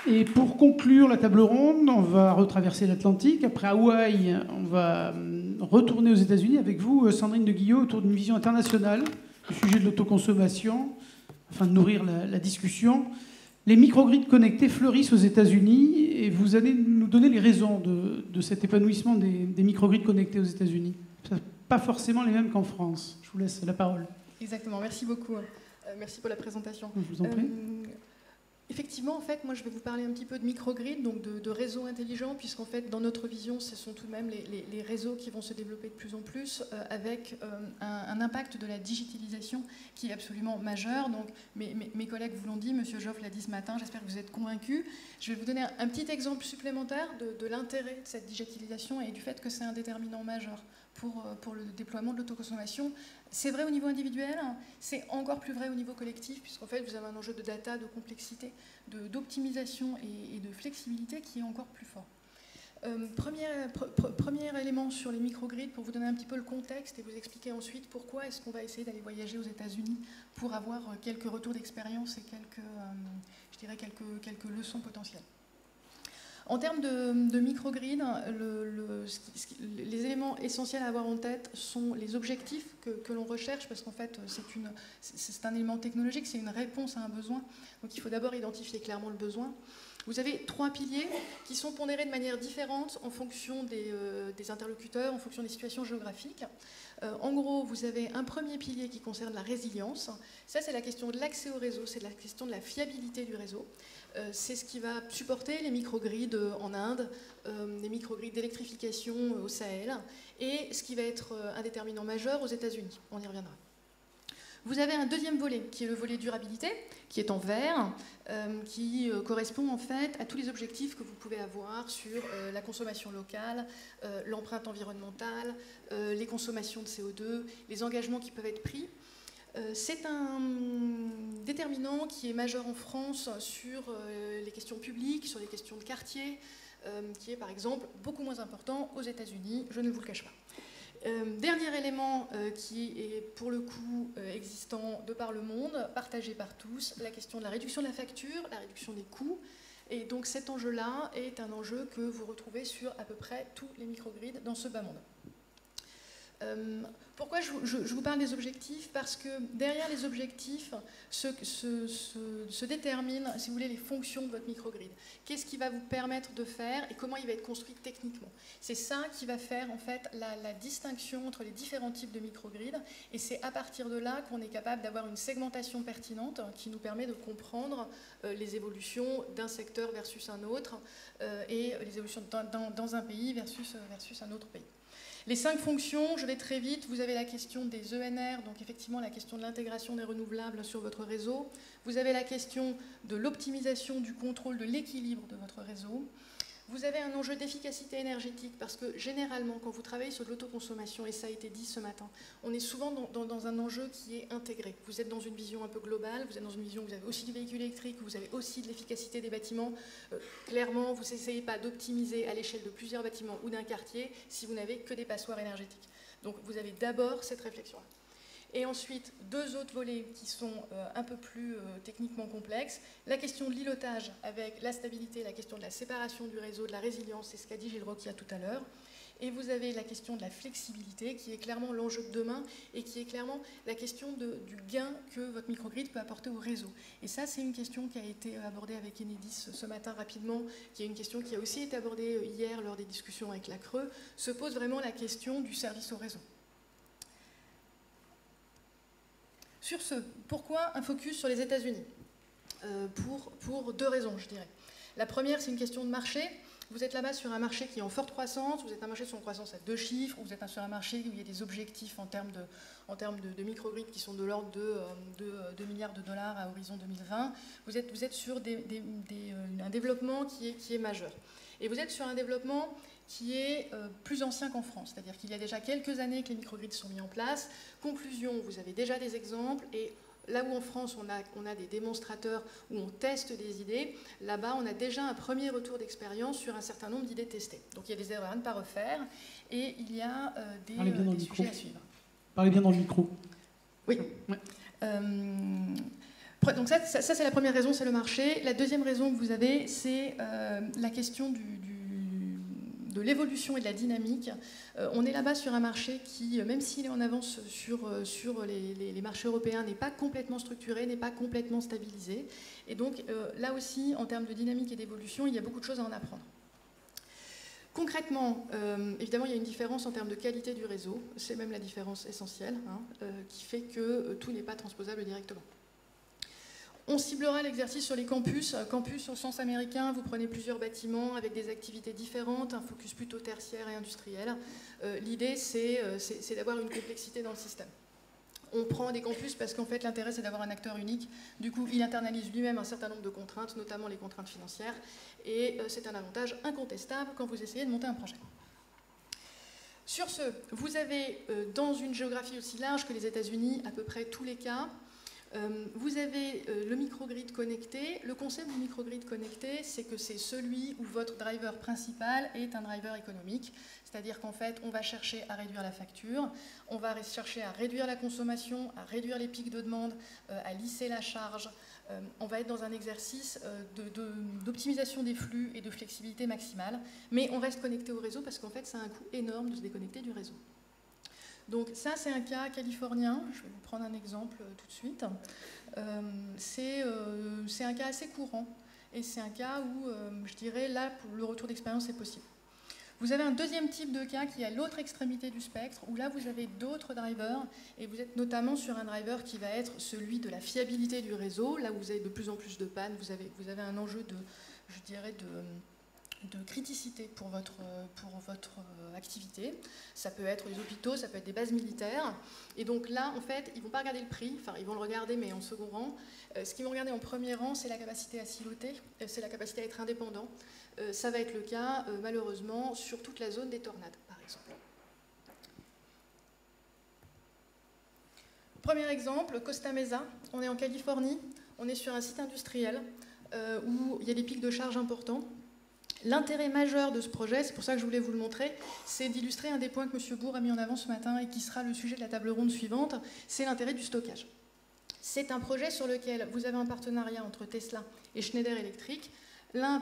Et pour conclure la table ronde, on va retraverser l'Atlantique. Après Hawaï, on va retourner aux États-Unis avec vous, Sandrine de Guillot, autour d'une vision internationale du sujet de l'autoconsommation, afin de nourrir la discussion. Les microgrids connectés fleurissent aux États-Unis et vous allez nous donner les raisons de cet épanouissement des microgrids connectés aux États-Unis. Pas forcément les mêmes qu'en France. Je vous laisse la parole. Exactement, merci beaucoup. Merci pour la présentation. Je vous en prie. Effectivement, en fait, moi je vais vous parler un petit peu de microgrid, donc de réseaux intelligents, puisqu'en fait, dans notre vision, ce sont tout de même les réseaux qui vont se développer de plus en plus, avec un impact de la digitalisation qui est absolument majeur. Donc, mes collègues vous l'ont dit, Monsieur Joffre l'a dit ce matin, j'espère que vous êtes convaincus. Je vais vous donner un petit exemple supplémentaire de l'intérêt de cette digitalisation et du fait que c'est un déterminant majeur pour le déploiement de l'autoconsommation. C'est vrai au niveau individuel, c'est encore plus vrai au niveau collectif, puisqu'en fait, vous avez un enjeu de data, de complexité, d'optimisation et de flexibilité qui est encore plus fort. Premier élément sur les microgrids, pour vous donner un petit peu le contexte et vous expliquer ensuite pourquoi est-ce qu'on va essayer d'aller voyager aux États-Unis pour avoir quelques retours d'expérience et quelques leçons potentielles. En termes de microgrid, les éléments essentiels à avoir en tête sont les objectifs que l'on recherche, parce qu'en fait, c'est un élément technologique, c'est une réponse à un besoin. Donc il faut d'abord identifier clairement le besoin. Vous avez 3 piliers qui sont pondérés de manière différente en fonction des interlocuteurs, en fonction des situations géographiques. En gros, vous avez un premier pilier qui concerne la résilience. Ça, c'est la question de l'accès au réseau, c'est la question de la fiabilité du réseau. C'est ce qui va supporter les microgrids en Inde, les microgrids d'électrification au Sahel, et ce qui va être un déterminant majeur aux États-Unis. On y reviendra. Vous avez un deuxième volet, qui est le volet durabilité, qui est en vert, qui correspond en fait à tous les objectifs que vous pouvez avoir sur la consommation locale, l'empreinte environnementale, les consommations de CO2, les engagements qui peuvent être pris. C'est un déterminant qui est majeur en France sur les questions publiques, sur les questions de quartier, qui est par exemple beaucoup moins important aux États-Unis, je ne vous le cache pas. Dernier élément qui est pour le coup existant de par le monde, partagé par tous, la question de la réduction de la facture, la réduction des coûts. Et donc cet enjeu-là est un enjeu que vous retrouvez sur à peu près tous les microgrids dans ce bas monde. Pourquoi je vous parle des objectifs? Parce que derrière les objectifs se déterminent, si vous voulez, les fonctions de votre microgrid. Qu'est-ce qui va vous permettre de faire et comment il va être construit techniquement? C'est ça qui va faire en fait la distinction entre les différents types de microgrids, et c'est à partir de là qu'on est capable d'avoir une segmentation pertinente qui nous permet de comprendre les évolutions d'un secteur versus un autre et les évolutions dans un pays versus un autre pays. Les 5 fonctions, je vais très vite. Vous avez la question des ENR, donc effectivement la question de l'intégration des renouvelables sur votre réseau. Vous avez la question de l'optimisation du contrôle de l'équilibre de votre réseau. Vous avez un enjeu d'efficacité énergétique parce que généralement, quand vous travaillez sur de l'autoconsommation, et ça a été dit ce matin, on est souvent dans un enjeu qui est intégré. Vous êtes dans une vision un peu globale, vous êtes dans une vision où vous avez aussi du véhicule électrique, vous avez aussi de l'efficacité des bâtiments. Clairement, vous n'essayez pas d'optimiser à l'échelle de plusieurs bâtiments ou d'un quartier si vous n'avez que des passoires énergétiques. Donc vous avez d'abord cette réflexion-là. Et ensuite, 2 autres volets qui sont un peu plus techniquement complexes. La question de l'îlotage avec la stabilité, la question de la séparation du réseau, de la résilience, c'est ce qu'a dit Gilles Roquia tout à l'heure. Et vous avez la question de la flexibilité qui est clairement l'enjeu de demain et qui est clairement la question du gain que votre microgrid peut apporter au réseau. Et ça, c'est une question qui a été abordée avec Enedis ce matin rapidement, qui est une question qui a aussi été abordée hier lors des discussions avec la Creux. Se pose vraiment la question du service au réseau. Sur ce, pourquoi un focus sur les États-Unis? Pour 2 raisons, je dirais. La première, c'est une question de marché. Vous êtes là-bas sur un marché qui est en forte croissance, vous êtes un marché sur une croissance à 2 chiffres, vous êtes sur un marché où il y a des objectifs en termes de microgrids qui sont de l'ordre de 2 milliards de dollars à horizon 2020. Vous êtes sur un développement qui est majeur. Et vous êtes sur un développement qui est plus ancien qu'en France. C'est-à-dire qu'il y a déjà quelques années que les microgrids sont mis en place. Conclusion, vous avez déjà des exemples. Et là où en France, on a des démonstrateurs où on teste des idées, là-bas, on a déjà un premier retour d'expérience sur un certain nombre d'idées testées. Donc il y a des erreurs à ne pas refaire. Et il y a des sujets à suivre. Parlez bien dans le micro. Oui. Ouais. Donc ça c'est la première raison, c'est le marché. La deuxième raison que vous avez, c'est la question de l'évolution et de la dynamique. On est là-bas sur un marché qui, même s'il est en avance sur les marchés européens, n'est pas complètement structuré, n'est pas complètement stabilisé. Et donc là aussi, en termes de dynamique et d'évolution, il y a beaucoup de choses à en apprendre. Concrètement, évidemment, il y a une différence en termes de qualité du réseau. C'est même la différence essentielle, qui fait que tout n'est pas transposable directement. On ciblera l'exercice sur les campus. Campus au sens américain, vous prenez plusieurs bâtiments avec des activités différentes, un focus plutôt tertiaire et industriel. L'idée, c'est d'avoir une complexité dans le système. On prend des campus parce qu'en fait, l'intérêt, c'est d'avoir un acteur unique. Du coup, il internalise lui-même un certain nombre de contraintes, notamment les contraintes financières. Et c'est un avantage incontestable quand vous essayez de monter un projet. Sur ce, vous avez, dans une géographie aussi large que les États-Unis, à peu près tous les cas, vous avez le microgrid connecté. Le concept du microgrid connecté, c'est que c'est celui où votre driver principal est un driver économique. C'est-à-dire qu'en fait, on va chercher à réduire la facture, on va chercher à réduire la consommation, à réduire les pics de demande, à lisser la charge. On va être dans un exercice d'optimisation des flux et de flexibilité maximale. Mais on reste connecté au réseau parce qu'en fait, ça a un coût énorme de se déconnecter du réseau. Donc ça, c'est un cas californien. Je vais vous prendre un exemple tout de suite. C'est un cas assez courant. Et c'est un cas où, je dirais, là, le retour d'expérience est possible. Vous avez un deuxième type de cas qui est à l'autre extrémité du spectre, où là, vous avez d'autres drivers. Et vous êtes notamment sur un driver qui va être celui de la fiabilité du réseau. Là où vous avez de plus en plus de pannes, vous avez un enjeu je dirais, de criticité pour votre activité. Ça peut être les hôpitaux, ça peut être des bases militaires. Et donc là, en fait, ils ne vont pas regarder le prix, enfin, ils vont le regarder, mais en second rang. Ce qu'ils vont regarder en premier rang, c'est la capacité à siloter, c'est la capacité à être indépendant. Ça va être le cas, malheureusement, sur toute la zone des tornades, par exemple. Premier exemple, Costa Mesa. On est en Californie, on est sur un site industriel où il y a des pics de charge importants. L'intérêt majeur de ce projet, c'est pour ça que je voulais vous le montrer, c'est d'illustrer un des points que M. Bourg a mis en avant ce matin et qui sera le sujet de la table ronde suivante, c'est l'intérêt du stockage. C'est un projet sur lequel vous avez un partenariat entre Tesla et Schneider Electric, l'un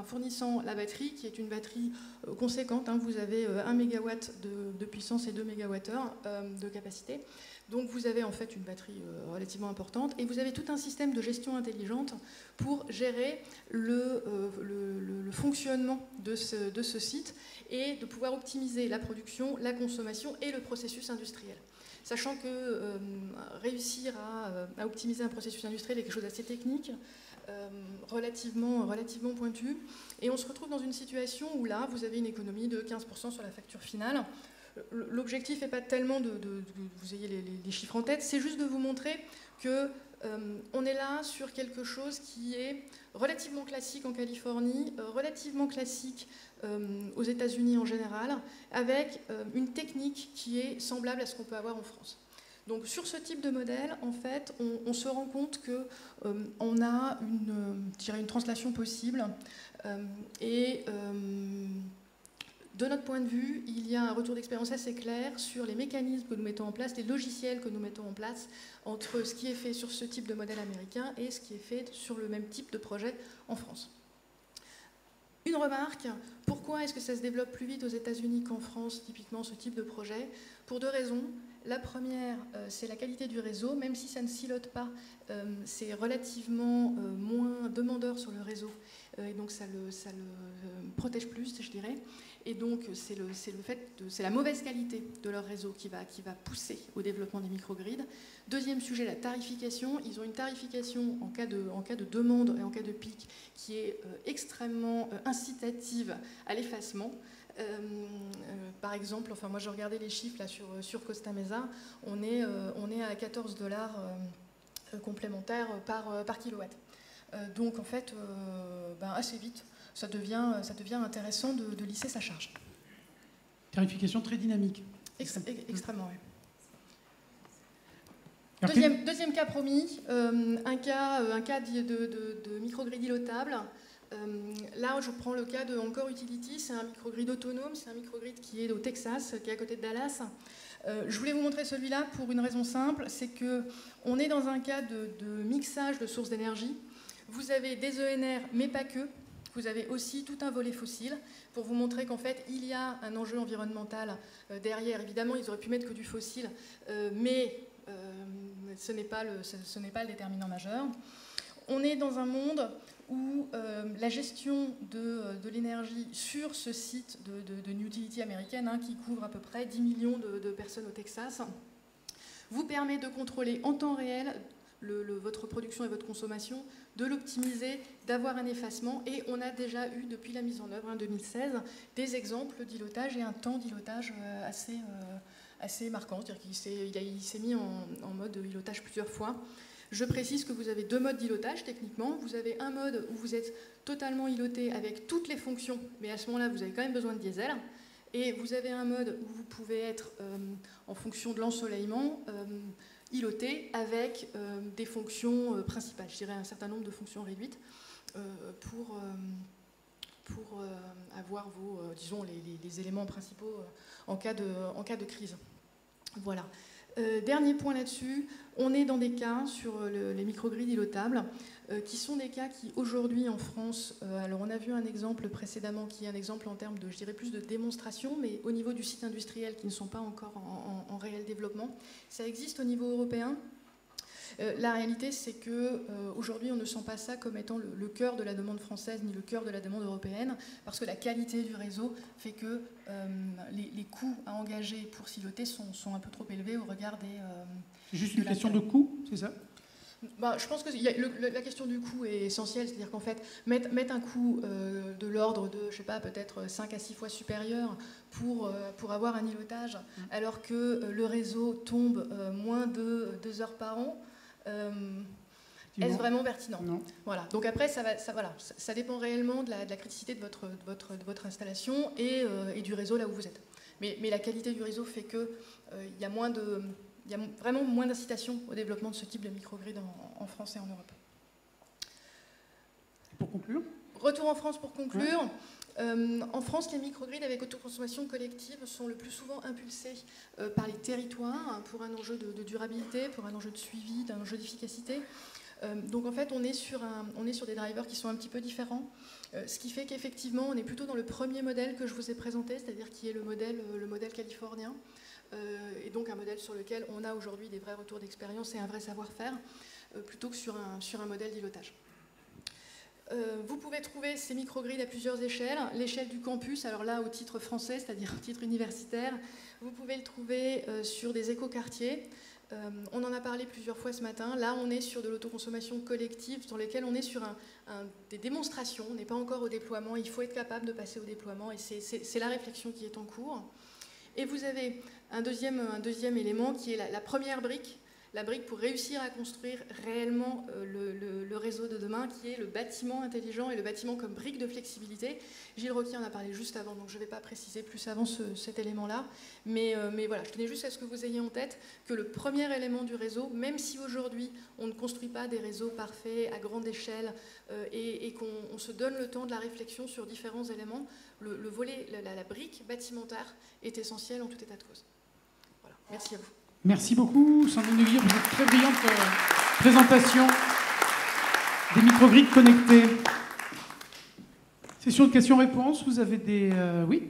fournissant la batterie, qui est une batterie conséquente, vous avez 1 MW de puissance et 2 MWh de capacité. Donc vous avez en fait une batterie relativement importante et vous avez tout un système de gestion intelligente pour gérer le fonctionnement de ce site et de pouvoir optimiser la production, la consommation et le processus industriel. Sachant que réussir à optimiser un processus industriel est quelque chose d'assez technique, relativement pointu, et on se retrouve dans une situation où là vous avez une économie de 15% sur la facture finale. L'objectif n'est pas tellement que vous ayez les chiffres en tête, c'est juste de vous montrer qu'on est là sur quelque chose qui est relativement classique en Californie, relativement classique aux États-Unis en général, avec une technique qui est semblable à ce qu'on peut avoir en France. Donc sur ce type de modèle, en fait, on se rend compte qu'on a une translation possible de notre point de vue, il y a un retour d'expérience assez clair sur les mécanismes que nous mettons en place, les logiciels que nous mettons en place entre ce qui est fait sur ce type de modèle américain et ce qui est fait sur le même type de projet en France. Une remarque, pourquoi est-ce que ça se développe plus vite aux États-Unis qu'en France, typiquement ce type de projet? Pour deux raisons. La première, c'est la qualité du réseau, même si ça ne silote pas, c'est relativement moins demandeur sur le réseau, et donc ça le protège plus, je dirais. Et donc c'est la mauvaise qualité de leur réseau qui va pousser au développement des microgrids. Deuxième sujet, la tarification. Ils ont une tarification en cas de demande et en cas de pic qui est extrêmement incitative à l'effacement. Par exemple, moi je regardais les chiffres là, sur Costa Mesa, on est à 14 $ complémentaires par kilowatt. Donc en fait, assez vite, ça devient intéressant de lisser sa charge. Tarification très dynamique. Extrêmement, oui. Deuxième cas promis, un cas de microgrid ilotable. Là, je prends le cas de Encore Utility, c'est un microgrid autonome, c'est un microgrid qui est au Texas, qui est à côté de Dallas. Je voulais vous montrer celui-là pour une raison simple, c'est qu'on est dans un cas de mixage de sources d'énergie. Vous avez des ENR, mais pas que. Vous avez aussi tout un volet fossile pour vous montrer qu'en fait, il y a un enjeu environnemental derrière. Évidemment, ils auraient pu mettre que du fossile, mais ce n'est pas le déterminant majeur. On est dans un monde où la gestion de l'énergie sur ce site d'une utility américaine, qui couvre à peu près 10 millions de personnes au Texas, vous permet de contrôler en temps réel votre production et votre consommation, de l'optimiser, d'avoir un effacement. Et on a déjà eu, depuis la mise en œuvre en 2016, des exemples d'îlotage et un temps d'îlotage assez marquant. C'est-à-dire qu'il s'est mis en mode îlotage plusieurs fois. Je précise que vous avez deux modes d'îlotage techniquement. Vous avez un mode où vous êtes totalement îloté avec toutes les fonctions, mais à ce moment-là, vous avez quand même besoin de diesel. Et vous avez un mode où vous pouvez être, en fonction de l'ensoleillement, îloté avec des fonctions principales, je dirais un certain nombre de fonctions réduites, pour avoir disons, les éléments principaux en cas de crise. Voilà. Dernier point là-dessus, on est dans des cas sur les microgrids îlotables qui sont des cas qui aujourd'hui en France, alors on a vu un exemple précédemment qui est un exemple en termes de, je dirais plus de démonstration, mais au niveau du site industriel qui ne sont pas encore en réel développement. Ça existe au niveau européen. La réalité, c'est qu'aujourd'hui, on ne sent pas ça comme étant le cœur de la demande française ni le cœur de la demande européenne, parce que la qualité du réseau fait que les coûts à engager pour siloter sont un peu trop élevés au regard des... C'est juste une question de coût, c'est ça ? Je pense que la question du coût est essentielle, c'est-à-dire qu'en fait, mettre un coût de l'ordre de, je sais pas, peut-être 5 à 6 fois supérieur pour avoir un îlotage, alors que le réseau tombe moins de 2 heures par an, est-ce vraiment pertinent ? Non. Voilà. Donc après, ça dépend réellement de la criticité de votre installation et du réseau là où vous êtes. Mais la qualité du réseau fait qu'il y a vraiment moins d'incitation au développement de ce type de microgrid en France et en Europe. Pour conclure ? Retour en France pour conclure. En France, les microgrids avec autoconsommation collective sont le plus souvent impulsés par les territoires pour un enjeu de durabilité, pour un enjeu de suivi, d'un enjeu d'efficacité. Donc en fait, on est sur des drivers qui sont un petit peu différents, ce qui fait qu'effectivement, on est plutôt dans le premier modèle que je vous ai présenté, c'est-à-dire qui est le modèle californien, et donc un modèle sur lequel on a aujourd'hui des vrais retours d'expérience et un vrai savoir-faire, plutôt que sur un modèle d'îlotage. Vous pouvez trouver ces microgrids à plusieurs échelles. L'échelle du campus, alors là au titre français, c'est-à-dire au titre universitaire, vous pouvez le trouver sur des écoquartiers. On en a parlé plusieurs fois ce matin. Là, on est sur de l'autoconsommation collective, sur lesquelles on est sur des démonstrations. On n'est pas encore au déploiement. Il faut être capable de passer au déploiement, et c'est la réflexion qui est en cours. Et vous avez un deuxième élément qui est la première brique. La brique pour réussir à construire réellement le réseau de demain, qui est le bâtiment intelligent et le bâtiment comme brique de flexibilité. Gilles Roquier en a parlé juste avant, donc je ne vais pas préciser plus avant cet élément-là. Mais voilà, je tenais juste à ce que vous ayez en tête que le premier élément du réseau, même si aujourd'hui on ne construit pas des réseaux parfaits à grande échelle et qu'on se donne le temps de la réflexion sur différents éléments, le volet, la brique bâtimentaire est essentielle en tout état de cause. Voilà, merci à vous. Merci beaucoup, Sandrine de Guillaume, pour cette très brillante présentation des microgrids connectés. Session de questions-réponses, vous avez des... oui ?